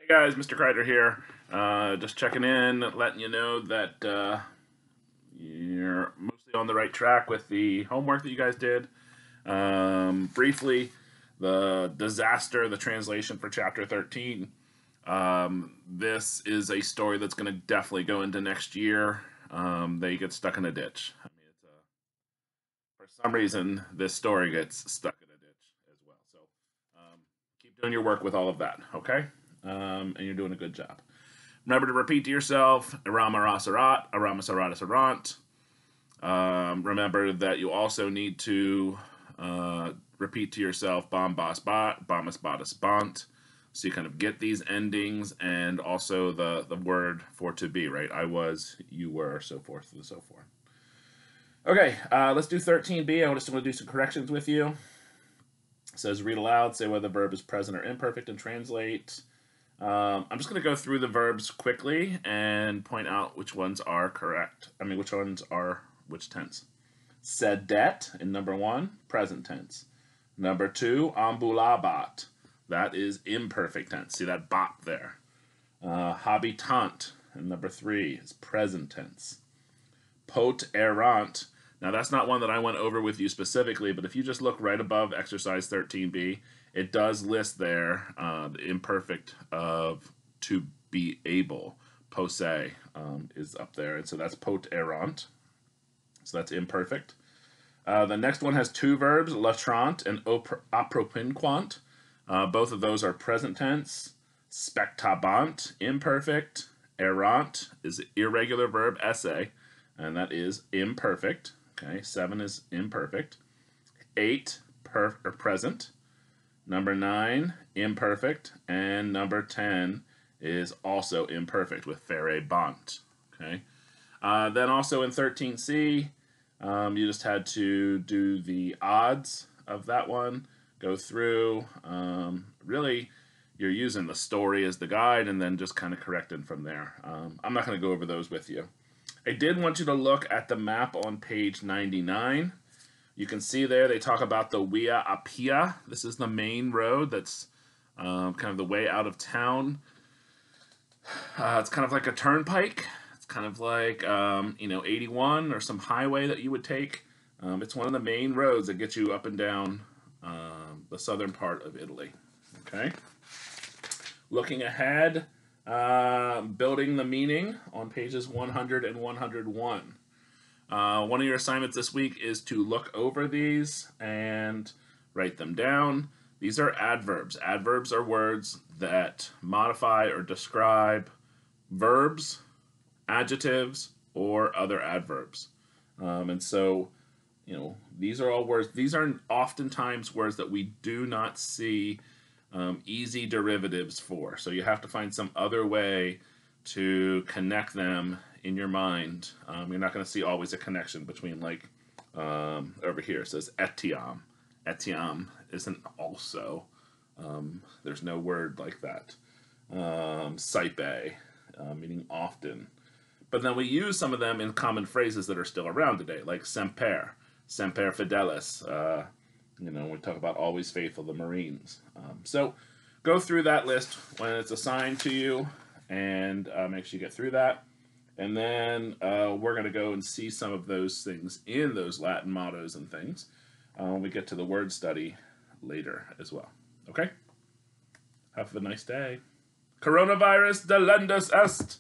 Hey guys, Mr. Kreider here. Just checking in, letting you know that you're mostly on the right track with the homework that you guys did. Briefly, the disaster, the translation for chapter 13. This is a story that's going to definitely go into next year. They get stuck in a ditch. I mean, for some reason, this story gets stuck in a ditch as well. So keep doing your work with all of that, okay? And you're doing a good job. Remember to repeat to yourself, Arama Rasarat, Arama Sarata Sarant. Remember that you also need to repeat to yourself, Bom Bas Bat, Bamas Badas Bant. So you kind of get these endings and also the word for to be, right? I was, you were, so forth and so forth. Okay, let's do 13b. I just want to do some corrections with you. It says read aloud, say whether the verb is present or imperfect, and translate. I'm just going to go through the verbs quickly and point out which ones are correct. I mean, which ones are which tense. Sedet in number 1, present tense. Number 2, ambulabat. That is imperfect tense. See that bop there. Habitant in number 3 is present tense. Pot errant. Now, that's not one that I went over with you specifically, but if you just look right above exercise 13b, it does list there the imperfect of to be able. Posse is up there, and so that's pot errant. So that's imperfect. The next one has two verbs, latrant and apropinquant. Both of those are present tense. Spectabant, imperfect. Errant is irregular verb, esse, and that is imperfect. Okay, 7 is imperfect. 8, present. Number 9, imperfect. And number 10 is also imperfect with faire bant. Okay. Then also in 13c, you just had to do the odds of that one, go through. Really, you're using the story as the guide and then just kind of correcting from there. I'm not going to go over those with you. I did want you to look at the map on page 99. You can see there they talk about the Via Appia. This is the main road that's kind of the way out of town. It's kind of like a turnpike. It's kind of like 81 or some highway that you would take. It's one of the main roads that gets you up and down the southern part of Italy. Okay. Looking ahead, building the meaning on pages 100 and 101. One of your assignments this week is to look over these and write them down. These are adverbs. Adverbs are words that modify or describe verbs, adjectives, or other adverbs. And so, these are all words. These are oftentimes words that we do not see easy derivatives for. So you have to find some other way to connect them in your mind. You're not going to see always a connection between, like, over here it says etiam. Etiam isn't also. There's no word like that. Saipe, meaning often. But then we use some of them in common phrases that are still around today, like semper, semper fidelis. We talk about always faithful, the Marines. So go through that list when it's assigned to you and make sure you get through that. And then we're going to go and see some of those things in those Latin mottos and things when we get to the word study later as well. Okay? Have a nice day. Coronavirus delendus est.